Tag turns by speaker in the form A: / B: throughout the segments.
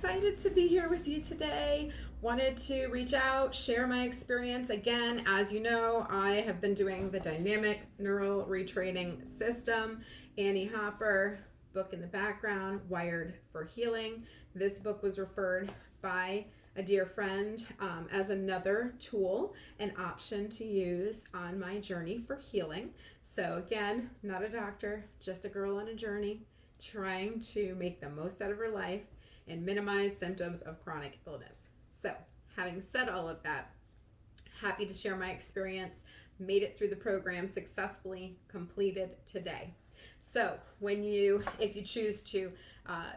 A: excited to be here with you today. Wanted to reach out, share my experience. Again, as you know, I have been doing the dynamic neural retraining system. Annie Hopper, book in the background, Wired for Healing. This book was referred by a dear friend as another tool, an option to use on my journey for healing. So again, not a doctor, just a girl on a journey, trying to make the most out of her life and minimize symptoms of chronic illness. So, having said all of that, happy to share my experience. Made it through the program successfully, completed today. So, if you choose to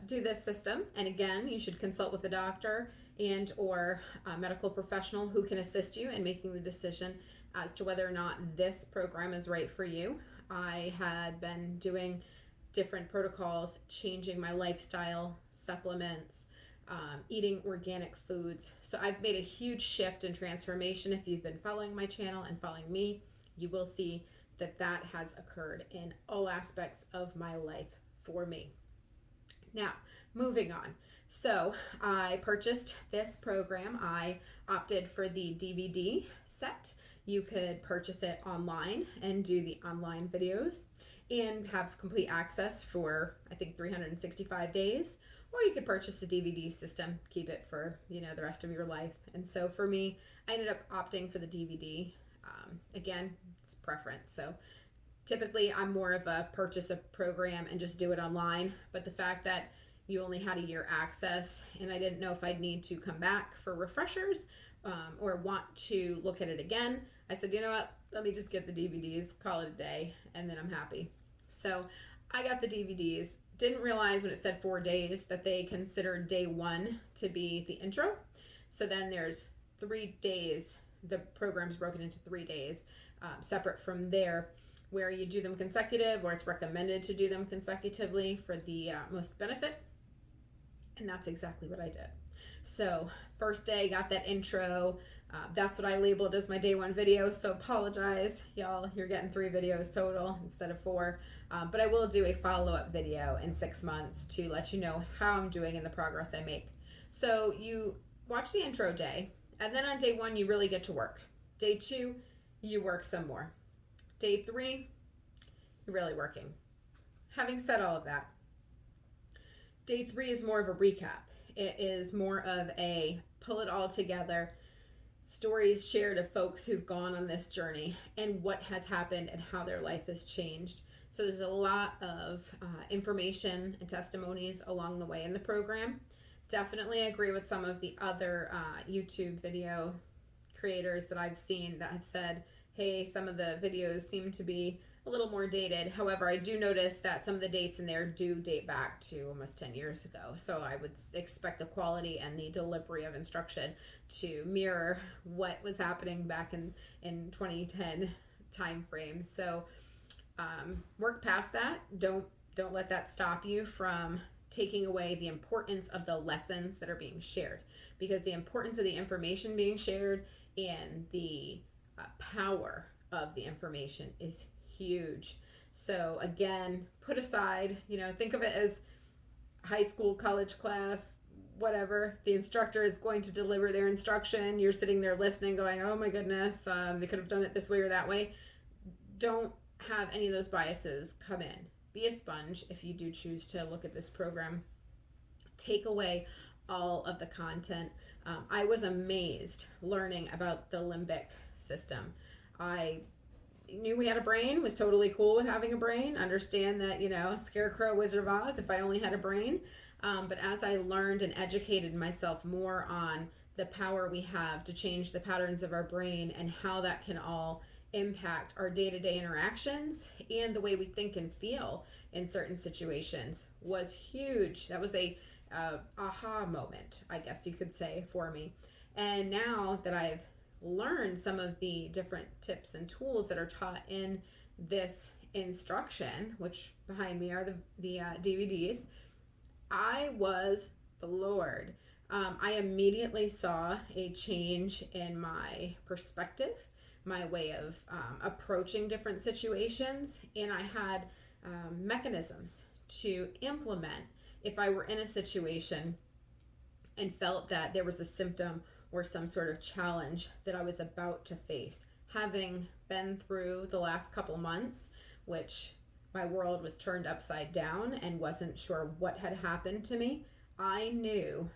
A: do this system, and again, you should consult with a doctor and or a medical professional who can assist you in making the decision as to whether or not this program is right for you. I had been doing different protocols, changing my lifestyle, supplements, eating organic foods. So I've made a huge shift and transformation. If you've been following my channel and following me, you will see that that has occurred in all aspects of my life for me. Now, moving on. So I purchased this program. I opted for the DVD set. You could purchase it online and do the online videos and have complete access for, I think, 365 days. Or you could purchase the DVD system, keep it for, the rest of your life. And so for me, I ended up opting for the DVD. Again, it's preference. So typically I'm more of a purchase a program and just do it online. But the fact that you only had a year access and I didn't know if I'd need to come back for refreshers or want to look at it again, I said, you know what, let me just get the DVDs, call it a day, and then I'm happy. So I got the DVDs. Didn't realize when it said 4 days that they considered day 1 to be the intro. So then there's 3 days. The program's broken into 3 days, separate from there, where you do them consecutive, or it's recommended to do them consecutively for the most benefit. And that's exactly what I did. So first day, got that intro. That's what I labeled as my day 1 video. So apologize, y'all. You're getting 3 videos total instead of 4. But I will do a follow-up video in 6 months to let you know how I'm doing and the progress I make. So you watch the intro day, and then on day 1, you really get to work. Day 2, you work some more. Day 3, you're really working. Having said all of that, day 3 is more of a recap. It is more of a pull it all together, stories shared of folks who've gone on this journey and what has happened and how their life has changed. So there's a lot of information and testimonies along the way in the program. Definitely agree with some of the other YouTube video creators that I've seen that have said, hey, some of the videos seem to be a little more dated. However, I do notice that some of the dates in there do date back to almost 10 years ago. So I would expect the quality and the delivery of instruction to mirror what was happening back in 2010 time frame. So work past that. Don't let that stop you from taking away the importance of the lessons that are being shared, because the importance of the information being shared and the power of the information is huge. So again, put aside, think of it as high school, college class, whatever. The instructor is going to deliver their instruction. You're sitting there listening going, oh my goodness, they could have done it this way or that way. Don't have any of those biases come in. Be a sponge if you do choose to look at this program. Take away all of the content. I was amazed learning about the limbic system. I knew we had a brain, was totally cool with having a brain, understand that, Scarecrow, Wizard of Oz, if I only had a brain. But as I learned and educated myself more on the power we have to change the patterns of our brain and how that can all impact our day-to-day interactions and the way we think and feel in certain situations, was huge. That was a aha moment, I guess you could say, for me. And now that I've learned some of the different tips and tools that are taught in this instruction, which behind me are the DVDs, I was floored. I immediately saw a change in my perspective, my way of approaching different situations, and I had mechanisms to implement if I were in a situation and felt that there was a symptom or some sort of challenge that I was about to face. Having been through the last couple months, which my world was turned upside down and wasn't sure what had happened to me, I knew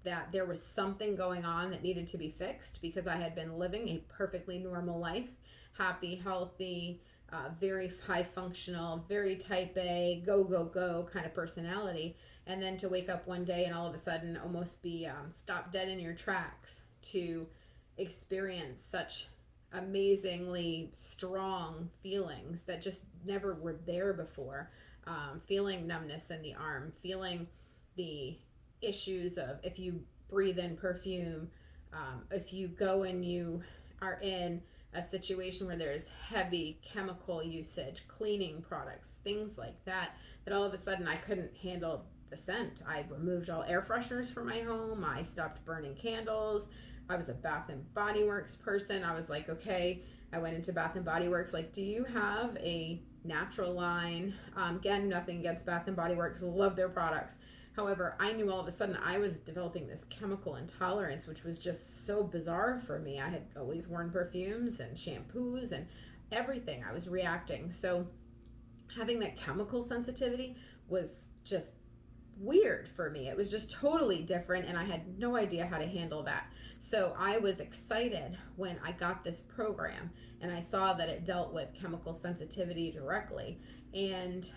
A: that there was something going on that needed to be fixed because I had been living a perfectly normal life, happy, healthy, very high functional, very type A, go, go, go kind of personality. And then to wake up one day and all of a sudden almost be stopped dead in your tracks to experience such amazingly strong feelings that just never were there before. Feeling numbness in the arm, feeling the issues of if you breathe in perfume, if you go and you are in a situation where there's heavy chemical usage, cleaning products, things like that, that all of a sudden I couldn't handle the scent. I removed all air fresheners from my home. I stopped burning candles. I was a Bath and Body Works person. I was like, okay, I went into Bath and Body Works, like, do you have a natural line? Again, nothing against Bath and Body Works, love their products. However, I knew all of a sudden I was developing this chemical intolerance, which was just so bizarre for me. I had always worn perfumes and shampoos and everything. I was reacting. So having that chemical sensitivity was just weird for me. It was just totally different, and I had no idea how to handle that. So I was excited when I got this program and I saw that it dealt with chemical sensitivity directly. And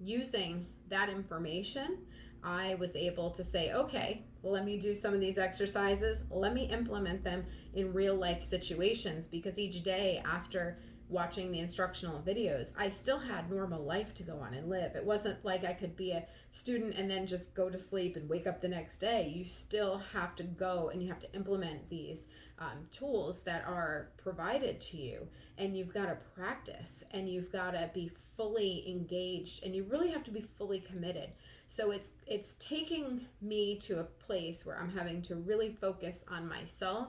A: using that information, I was able to say, okay, let me do some of these exercises. Let me implement them in real life situations, because each day after watching the instructional videos, I still had normal life to go on and live. It wasn't like I could be a student and then just go to sleep and wake up the next day. You still have to go and you have to implement these tools that are provided to you, and you've got to practice and you've got to be fully engaged, and you really have to be fully committed. So it's taking me to a place where I'm having to really focus on myself,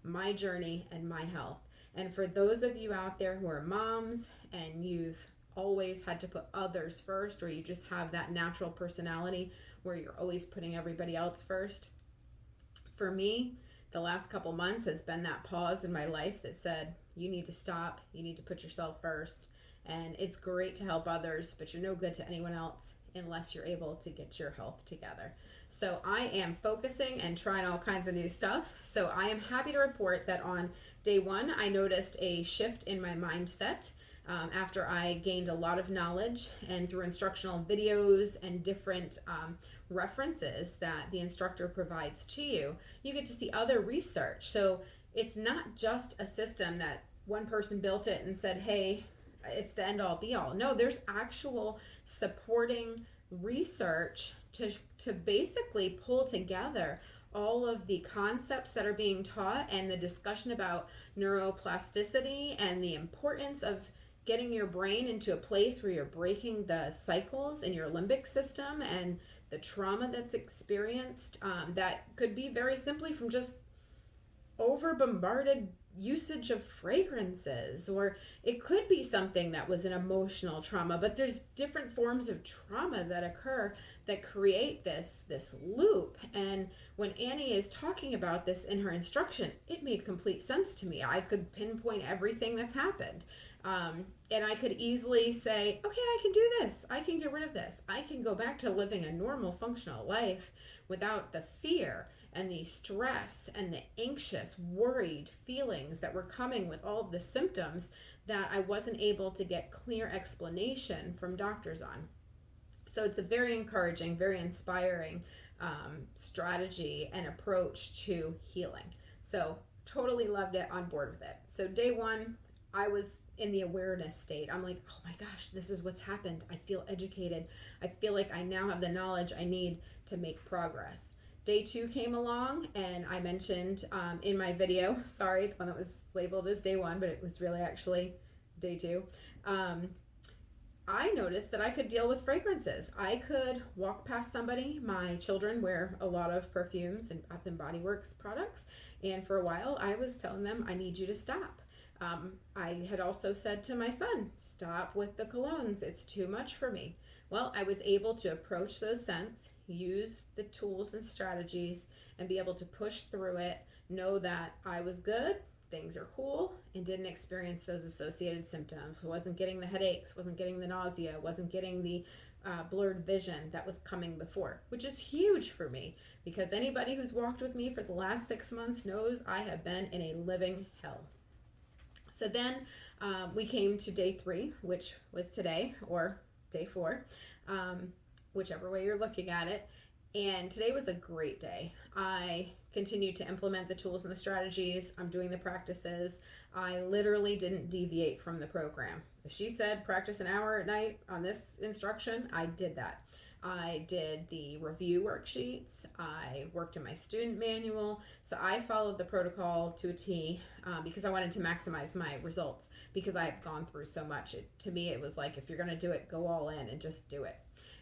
A: my journey, and my health. And for those of you out there who are moms and you've always had to put others first, or you just have that natural personality where you're always putting everybody else first, for me, the last couple months has been that pause in my life that said, you need to stop, you need to put yourself first. And it's great to help others, but you're no good to anyone else unless you're able to get your health together. So I am focusing and trying all kinds of new stuff. So I am happy to report that on day one, I noticed a shift in my mindset after I gained a lot of knowledge, and through instructional videos and different references that the instructor provides to you, you get to see other research. So it's not just a system that one person built it and said, hey, it's the end all be all. No, there's actual supporting research to basically pull together all of the concepts that are being taught and the discussion about neuroplasticity and the importance of getting your brain into a place where you're breaking the cycles in your limbic system and the trauma that's experienced that could be very simply from just over bombarded usage of fragrances, or it could be something that was an emotional trauma. But there's different forms of trauma that occur that create this loop. And when Annie is talking about this in her instruction, it made complete sense to me. I could pinpoint everything that's happened, and I could easily say, okay, I can do this, I can get rid of this, I can go back to living a normal functional life without the fear and the stress and the anxious, worried feelings that were coming with all of the symptoms that I wasn't able to get clear explanation from doctors on. So it's a very encouraging, very inspiring strategy and approach to healing. So totally loved it, on board with it. So day one, I was in the awareness state. I'm like, oh my gosh, this is what's happened. I feel educated. I feel like I now have the knowledge I need to make progress. Day two came along, and I mentioned in my video, sorry, the one that was labeled as day one, but it was really actually day two. I noticed that I could deal with fragrances. I could walk past somebody. My children wear a lot of perfumes and Bath and Body Works products, and for a while I was telling them, I need you to stop. I had also said to my son, stop with the colognes. It's too much for me. Well, I was able to approach those scents use the tools and strategies and be able to push through it, know that I was good, things are cool, and didn't experience those associated symptoms. Wasn't getting the headaches, wasn't getting the nausea, wasn't getting the blurred vision that was coming before, which is huge for me because anybody who's walked with me for the last 6 months knows I have been in a living hell. So then we came to day 3, which was today, or day 4, whichever way you're looking at it. And today was a great day. I continued to implement the tools and the strategies. I'm doing the practices. I literally didn't deviate from the program. If she said practice an hour at night on this instruction, I did that. I did the review worksheets. I worked in my student manual. So I followed the protocol to a T because I wanted to maximize my results because I had gone through so much. To me, it was like, if you're going to do it, go all in and just do it.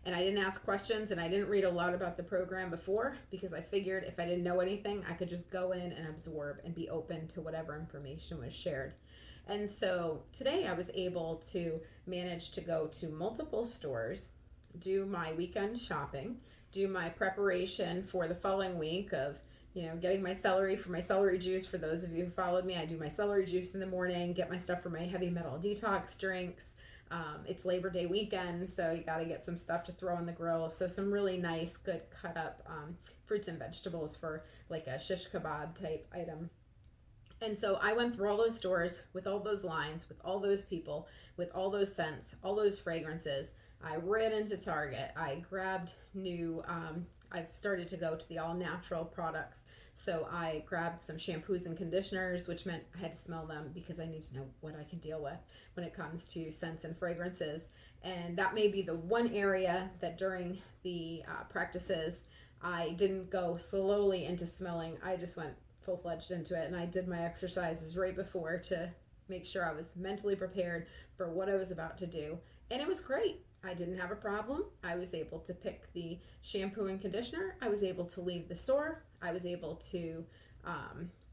A: And I didn't ask questions, and I didn't read a lot about the program before because I figured if I didn't know anything, I could just go in and absorb and be open to whatever information was shared. And so today I was able to manage to go to multiple stores, do my weekend shopping, do my preparation for the following week of, getting my celery for my celery juice. For those of you who followed me, I do my celery juice in the morning, get my stuff for my heavy metal detox drinks. It's Labor Day weekend, so you got to get some stuff to throw on the grill. So some really nice, good cut up fruits and vegetables for like a shish kebab type item. And so I went through all those stores with all those lines, with all those people, with all those scents, all those fragrances. I ran into Target. I grabbed new, I've started to go to the all natural products. So I grabbed some shampoos and conditioners, which meant I had to smell them because I need to know what I can deal with when it comes to scents and fragrances. And that may be the one area that during the practices, I didn't go slowly into smelling. I just went full-fledged into it, and I did my exercises right before to make sure I was mentally prepared for what I was about to do. And it was great. I didn't have a problem. I was able to pick the shampoo and conditioner. I was able to leave the store. I was able to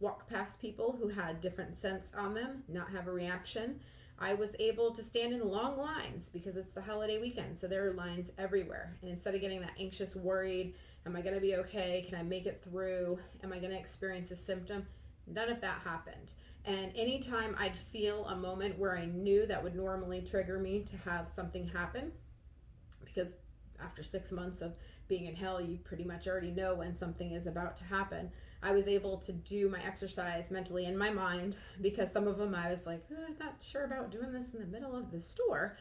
A: walk past people who had different scents on them, not have a reaction. I was able to stand in long lines because it's the holiday weekend, so there are lines everywhere. And instead of getting that anxious, worried, am I going to be okay? Can I make it through? Am I going to experience a symptom? None of that happened. And anytime I'd feel a moment where I knew that would normally trigger me to have something happen, because after 6 months of being in hell, you pretty much already know when something is about to happen. I was able to do my exercise mentally in my mind because some of them I was like, I'm not sure about doing this in the middle of the store.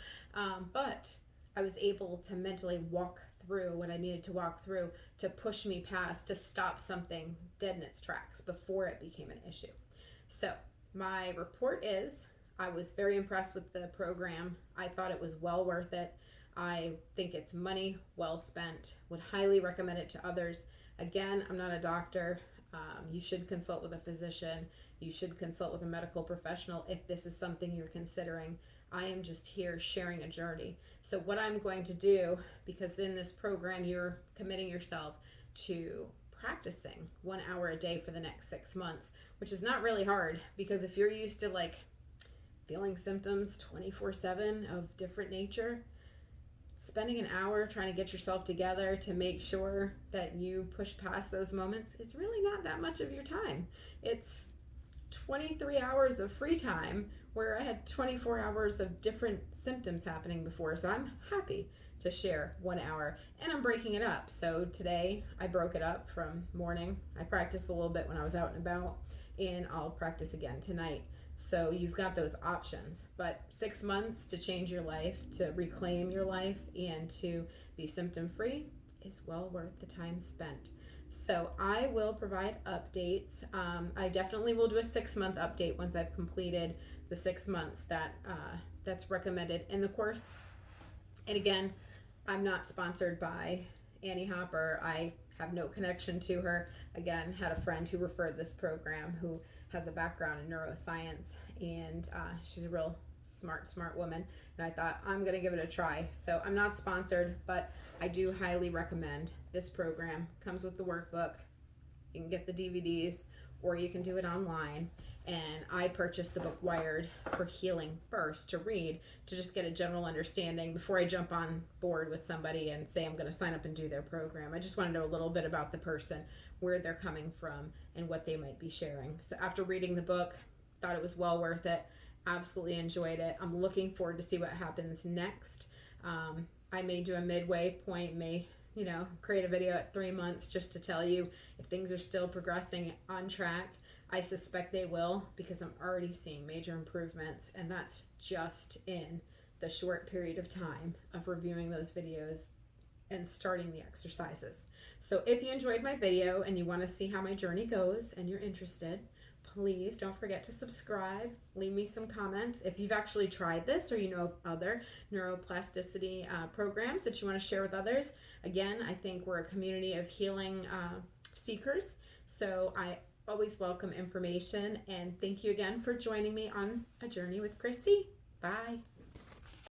A: But I was able to mentally walk through what I needed to walk through to push me past, to stop something dead in its tracks before it became an issue. So my report is I was very impressed with the program. I thought it was well worth it. I think it's money well spent. Would highly recommend it to others. Again, I'm not a doctor. You should consult with a physician. You should consult with a medical professional if this is something you're considering. I am just here sharing a journey. So what I'm going to do, because in this program you're committing yourself to practicing 1 hour a day for the next 6 months, which is not really hard because if you're used to like feeling symptoms 24/7 of different nature, spending an hour trying to get yourself together to make sure that you push past those moments, it's really not that much of your time. It's 23 hours of free time where I had 24 hours of different symptoms happening before. So I'm happy to share 1 hour, and I'm breaking it up. So today I broke it up from morning. I practiced a little bit when I was out and about, and I'll practice again tonight. So you've got those options, but 6 months to change your life, to reclaim your life, and to be symptom free is well worth the time spent. So I will provide updates. I definitely will do a 6-month update once I've completed the 6 months that's recommended in the course. And again, I'm not sponsored by Annie Hopper. I have no connection to her. Again, had a friend who referred this program who has a background in neuroscience, and she's a real smart woman, and I thought I'm going to give it a try. So I'm not sponsored, but I do highly recommend this program. Comes with the workbook. You can get the DVDs, or you can do it online. And I purchased the book Wired for Healing first to read, to just get a general understanding before I jump on board with somebody and say I'm going to sign up and do their program. I just want to know a little bit about the person, where they're coming from, and what they might be sharing. So after reading the book, thought it was well worth it. Absolutely enjoyed it. I'm looking forward to see what happens next. I may do a midway point, may create a video at 3 months just to tell you if things are still progressing on track. I suspect they will, because I'm already seeing major improvements, and that's just in the short period of time of reviewing those videos and starting the exercises. So if you enjoyed my video and you want to see how my journey goes and you're interested, please don't forget to subscribe. Leave me some comments. If you've actually tried this, or you know of other neuroplasticity programs that you want to share with others. Again, I think we're a community of healing seekers, so I always welcome information. And thank you again for joining me on a journey with Chrissy. Bye.